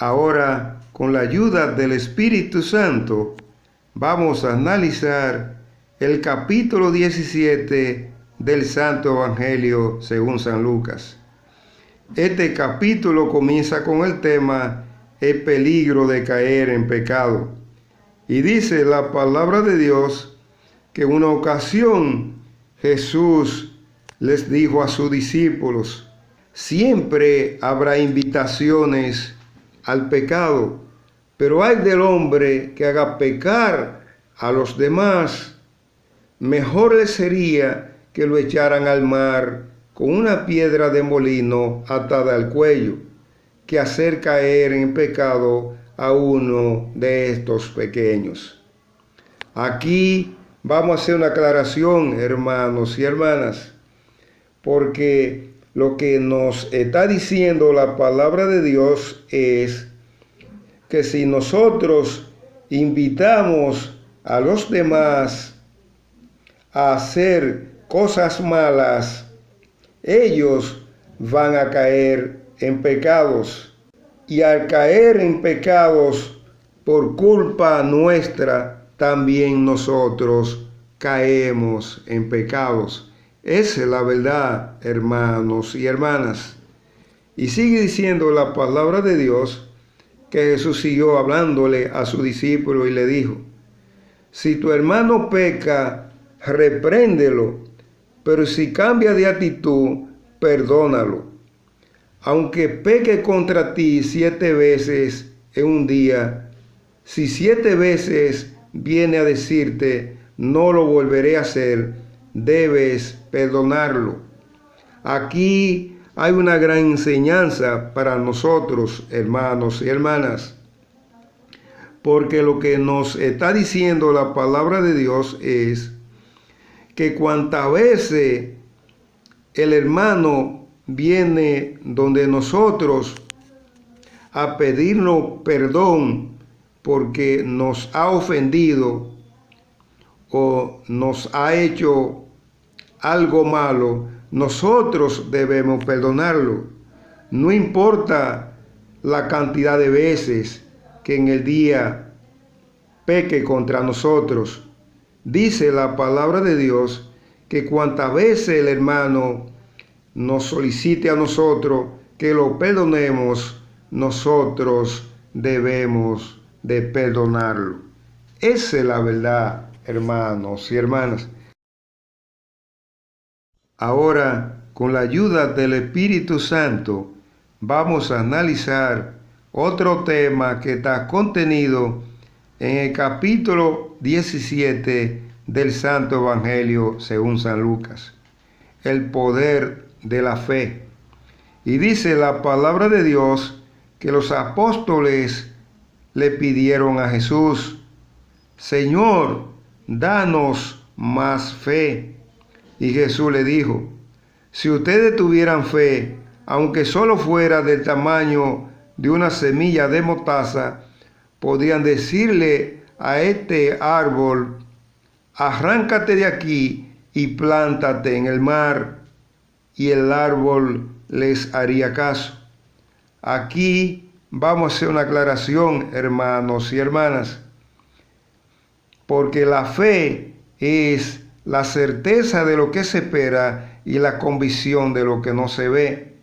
Ahora, con la ayuda del Espíritu Santo, vamos a analizar el capítulo 17 del Santo Evangelio según San Lucas. Este capítulo comienza con el tema el peligro de caer en pecado. Y dice la palabra de Dios que en una ocasión Jesús les dijo a sus discípulos: siempre habrá invitaciones al pecado, pero ay del hombre que haga pecar a los demás. Mejor le sería que lo echaran al mar con una piedra de molino atada al cuello, que hacer caer en pecado a uno de estos pequeños. Aquí vamos a hacer una aclaración, hermanos y hermanas, porque lo que nos está diciendo la palabra de Dios es que si nosotros invitamos a los demás a hacer cosas malas, ellos van a caer en pecados. Y al caer en pecados por culpa nuestra, también nosotros caemos en pecados. Esa es la verdad, hermanos y hermanas. Y sigue diciendo la palabra de Dios que Jesús siguió hablándole a su discípulo y le dijo: si tu hermano peca, repréndelo, pero si cambia de actitud, perdónalo. Aunque peque contra ti 7 veces en un día, si 7 veces viene a decirte no lo volveré a hacer, debes perdonarlo. Aquí hay una gran enseñanza para nosotros, hermanos y hermanas, porque lo que nos está diciendo la palabra de Dios es que cuantas veces el hermano viene donde nosotros a pedirnos perdón porque nos ha ofendido o nos ha hecho algo malo, nosotros debemos perdonarlo. No importa la cantidad de veces que en el día peque contra nosotros. Dice la palabra de Dios que cuantas veces el hermano nos solicite a nosotros que lo perdonemos, nosotros debemos de perdonarlo. Esa es la verdad, hermanos y hermanas. Ahora, con la ayuda del Espíritu Santo, vamos a analizar otro tema que está contenido en el capítulo 17 del Santo Evangelio según San Lucas, el poder de la fe. Y dice la palabra de Dios que los apóstoles le pidieron a Jesús: Señor, danos más fe. Y Jesús le dijo: si ustedes tuvieran fe, aunque solo fuera del tamaño de una semilla de mostaza, podrían decirle a este árbol: arráncate de aquí y plántate en el mar, y el árbol les haría caso. Aquí vamos a hacer una aclaración, hermanos y hermanas, porque la fe es la certeza de lo que se espera y la convicción de lo que no se ve.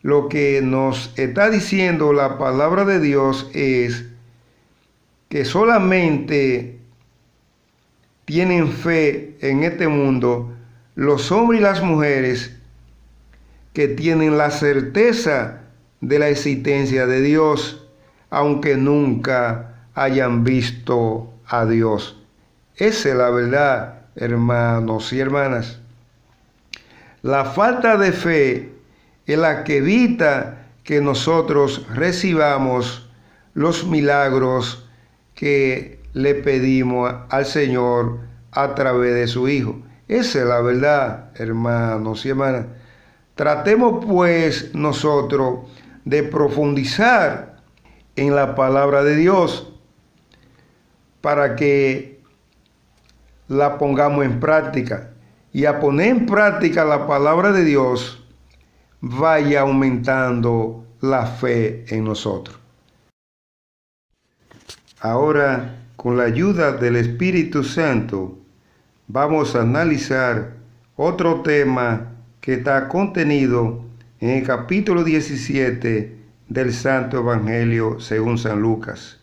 Lo que nos está diciendo la palabra de Dios es que solamente tienen fe en este mundo los hombres y las mujeres que tienen la certeza de la existencia de Dios, aunque nunca hayan visto a Dios. Esa es la verdad, hermanos y hermanas. La falta de fe es la que evita que nosotros recibamos los milagros que le pedimos al Señor a través de su Hijo. Esa es la verdad, hermanos y hermanas. Tratemos pues nosotros de profundizar en la palabra de Dios para que la pongamos en práctica. Y a poner en práctica la palabra de Dios, vaya aumentando la fe en nosotros. Ahora, con la ayuda del Espíritu Santo, vamos a analizar otro tema que está contenido en el capítulo 17 del Santo Evangelio según San Lucas.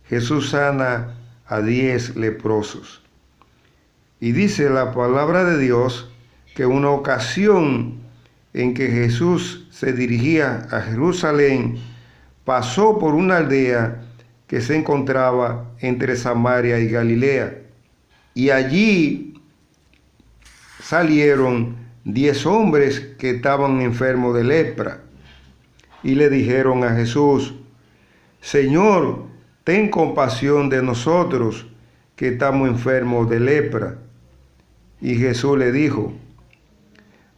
Jesús sana a 10 leprosos. Y dice la palabra de Dios que una ocasión en que Jesús se dirigía a Jerusalén, pasó por una aldea que se encontraba entre Samaria y Galilea. Y allí salieron 10 hombres que estaban enfermos de lepra. Y le dijeron a Jesús: Señor, ten compasión de nosotros, que estamos enfermos de lepra. Y Jesús le dijo: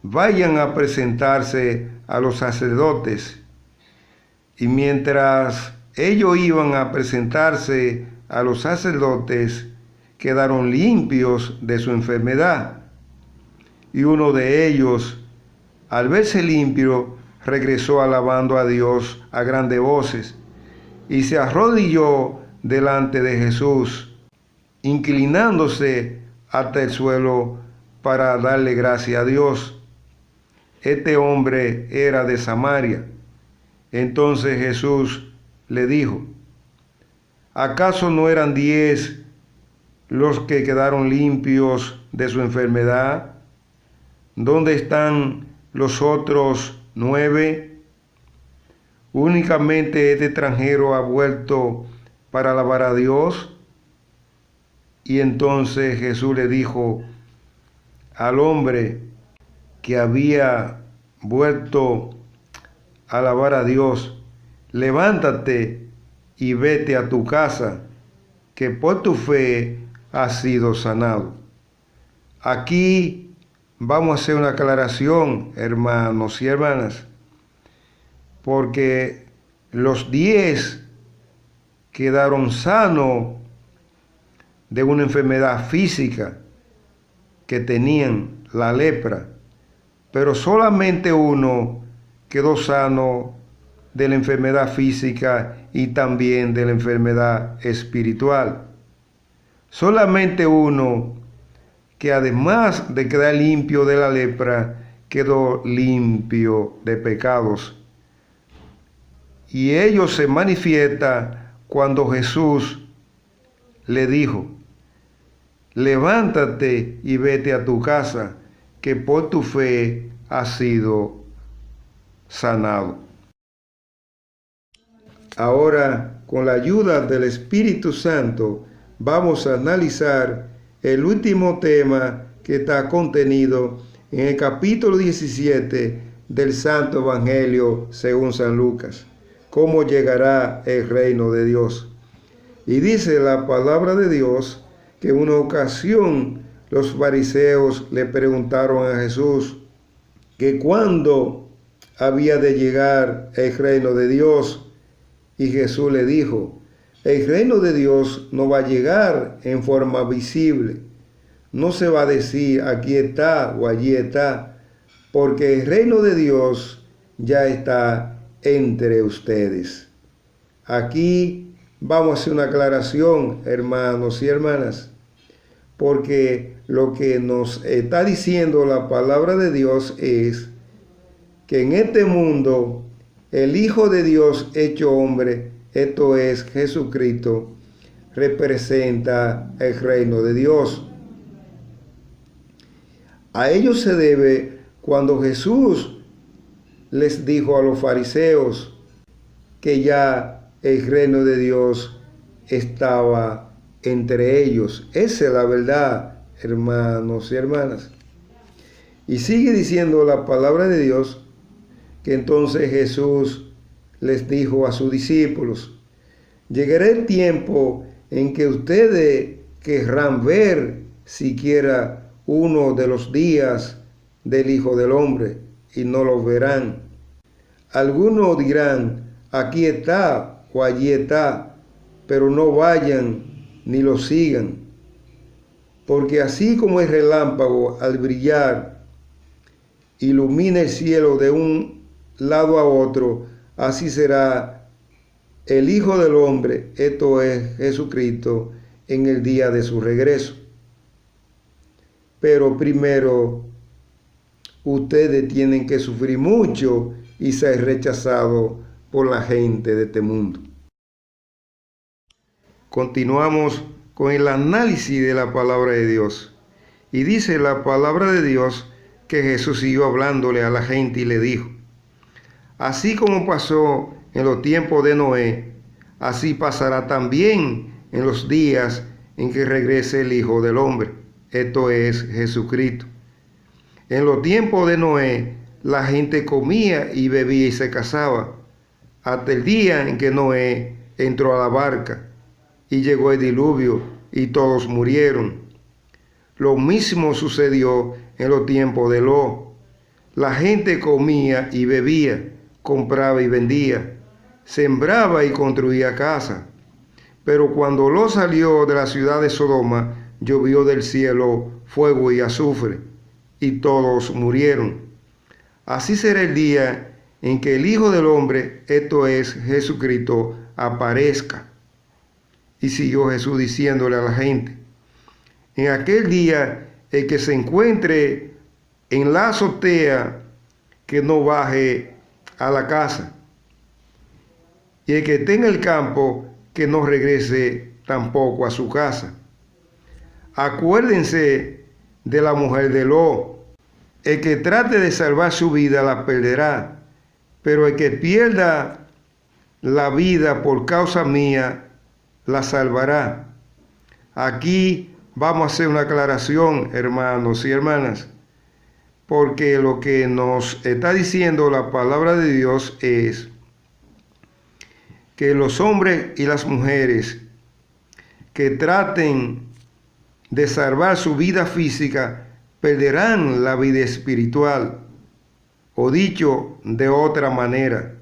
vayan a presentarse a los sacerdotes. Y mientras ellos iban a presentarse a los sacerdotes, quedaron limpios de su enfermedad. Y uno de ellos, al verse limpio, regresó alabando a Dios a grandes voces, y se arrodilló delante de Jesús, inclinándose hasta el suelo para darle gracias a Dios. Este hombre era de Samaria. Entonces Jesús le dijo: ¿acaso no eran 10 los que quedaron limpios de su enfermedad? ¿Dónde están los otros 9? ¿Únicamente este extranjero ha vuelto para alabar a Dios? Y entonces Jesús le dijo al hombre que había vuelto a alabar a Dios: levántate y vete a tu casa, que por tu fe has sido sanado. Aquí vamos a hacer una aclaración, hermanos y hermanas, porque los 10 quedaron sanos de una enfermedad física que tenían, la lepra, pero solamente uno quedó sano de la enfermedad física y también de la enfermedad espiritual. Solamente uno que, además de quedar limpio de la lepra, quedó limpio de pecados. Y ello se manifiesta cuando Jesús le dijo: levántate y vete a tu casa, que por tu fe has sido sanado. Ahora, con la ayuda del Espíritu Santo, vamos a analizar el último tema que está contenido en el capítulo 17 del Santo Evangelio según San Lucas: cómo llegará el reino de Dios. Y dice la palabra de Dios que en una ocasión los fariseos le preguntaron a Jesús que cuándo había de llegar el reino de Dios. Y Jesús le dijo: el reino de Dios no va a llegar en forma visible. No se va a decir aquí está o allí está, porque el reino de Dios ya está entre ustedes. Aquí vamos a hacer una aclaración, hermanos y hermanas, porque lo que nos está diciendo la palabra de Dios es que en este mundo el Hijo de Dios hecho hombre, esto es Jesucristo, representa el reino de Dios. A ello se debe cuando Jesús les dijo a los fariseos que ya el reino de Dios estaba entre ellos. Esa es la verdad, hermanos y hermanas. Y sigue diciendo la palabra de Dios que entonces Jesús les dijo a sus discípulos: llegará el tiempo en que ustedes querrán ver siquiera uno de los días del Hijo del Hombre y no lo verán. Algunos dirán: aquí está o allí está, pero no vayan ni lo sigan. Porque así como el relámpago al brillar ilumina el cielo de un lado a otro, así será el Hijo del Hombre, esto es Jesucristo, en el día de su regreso. Pero primero, ustedes tienen que sufrir mucho y ser rechazados por la gente de este mundo. Continuamos con el análisis de la palabra de Dios. Y dice la palabra de Dios que Jesús siguió hablándole a la gente y le dijo: así como pasó en los tiempos de Noé, así pasará también en los días en que regrese el Hijo del Hombre. Esto es Jesucristo. En los tiempos de Noé, la gente comía y bebía y se casaba, hasta el día en que Noé entró a la barca y llegó el diluvio y todos murieron. Lo mismo sucedió en los tiempos de Lot. La gente comía y bebía, compraba y vendía, sembraba y construía casas. Pero cuando Lot salió de la ciudad de Sodoma, llovió del cielo fuego y azufre, y todos murieron. Así será el día en que el Hijo del Hombre, esto es Jesucristo, aparezca. Y siguió Jesús diciéndole a la gente: en aquel día, el que se encuentre en la azotea, que no baje a la casa, y el que esté en el campo, que no regrese tampoco a su casa. Acuérdense de la mujer de Lot. El que trate de salvar su vida la perderá, pero el que pierda la vida por causa mía la salvará. Aquí vamos a hacer una aclaración, hermanos y hermanas, porque lo que nos está diciendo la palabra de Dios es que los hombres y las mujeres que traten de salvar su vida física perderán la vida espiritual. O dicho de otra manera,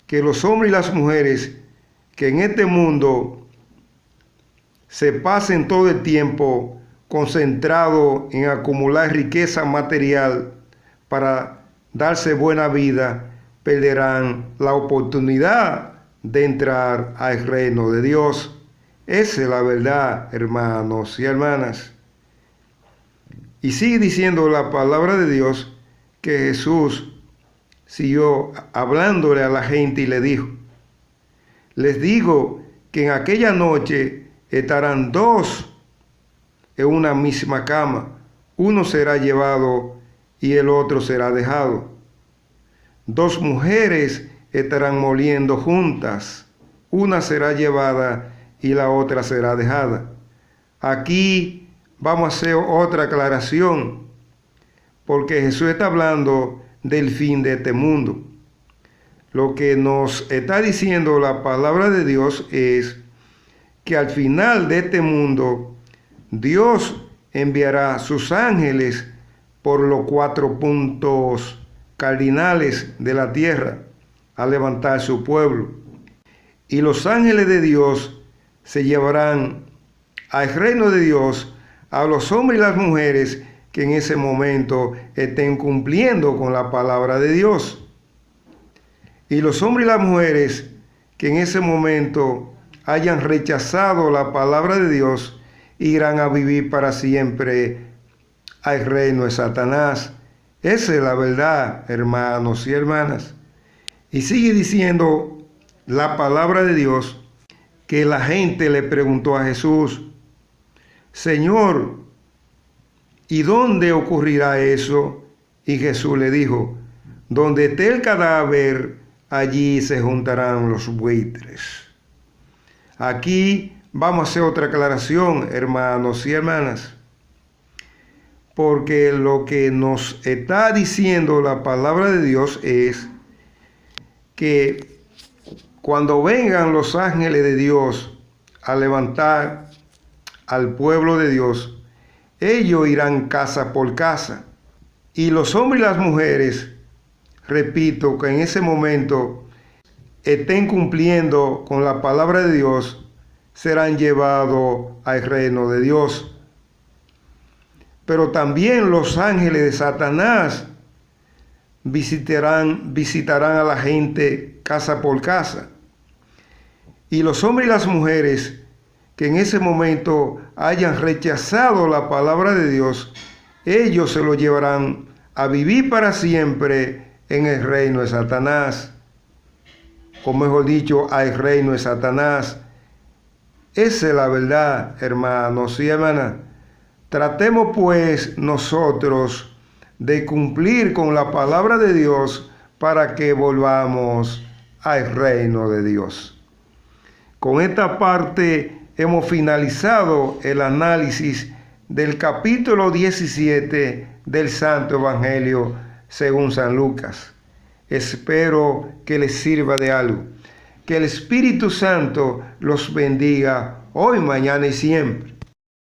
que los hombres y las mujeres que en este mundo se pasen todo el tiempo concentrados en acumular riqueza material para darse buena vida, perderán la oportunidad de entrar al reino de Dios. Esa es la verdad, hermanos y hermanas. Y sigue diciendo la palabra de Dios que Jesús siguió hablándole a la gente y le dijo: les digo que en aquella noche estarán dos en una misma cama, uno será llevado y el otro será dejado. Dos mujeres estarán moliendo juntas, una será llevada y la otra será dejada. Aquí vamos a hacer otra aclaración, porque Jesús está hablando del fin de este mundo. Lo que nos está diciendo la palabra de Dios es que al final de este mundo, Dios enviará sus ángeles por los 4 puntos cardinales de la tierra a levantar su pueblo. Y los ángeles de Dios se llevarán al reino de Dios a los hombres y las mujeres que en ese momento estén cumpliendo con la palabra de Dios. Y los hombres y las mujeres que en ese momento hayan rechazado la palabra de Dios irán a vivir para siempre al reino de Satanás. Esa es la verdad, hermanos y hermanas. Y sigue diciendo la palabra de Dios que la gente le preguntó a Jesús: Señor, ¿y dónde ocurrirá eso? Y Jesús le dijo: donde esté el cadáver, allí se juntarán los buitres. Aquí vamos a hacer otra aclaración, hermanos y hermanas, porque lo que nos está diciendo la palabra de Dios es que cuando vengan los ángeles de Dios a levantar al pueblo de Dios, ellos irán casa por casa. Y los hombres y las mujeres, repito, que en ese momento estén cumpliendo con la palabra de Dios, serán llevados al reino de Dios. Pero también los ángeles de Satanás visitarán a la gente casa por casa. Y los hombres y las mujeres que en ese momento hayan rechazado la palabra de Dios, ellos se lo llevarán a vivir para siempre en el reino de Satanás, o mejor dicho, al reino de Satanás. Esa es la verdad, hermanos y hermanas. Tratemos pues nosotros de cumplir con la palabra de Dios para que volvamos al reino de Dios. Con esta parte hemos finalizado el análisis del capítulo 17 del Santo Evangelio según San Lucas. Espero que les sirva de algo. Que el Espíritu Santo los bendiga hoy, mañana y siempre.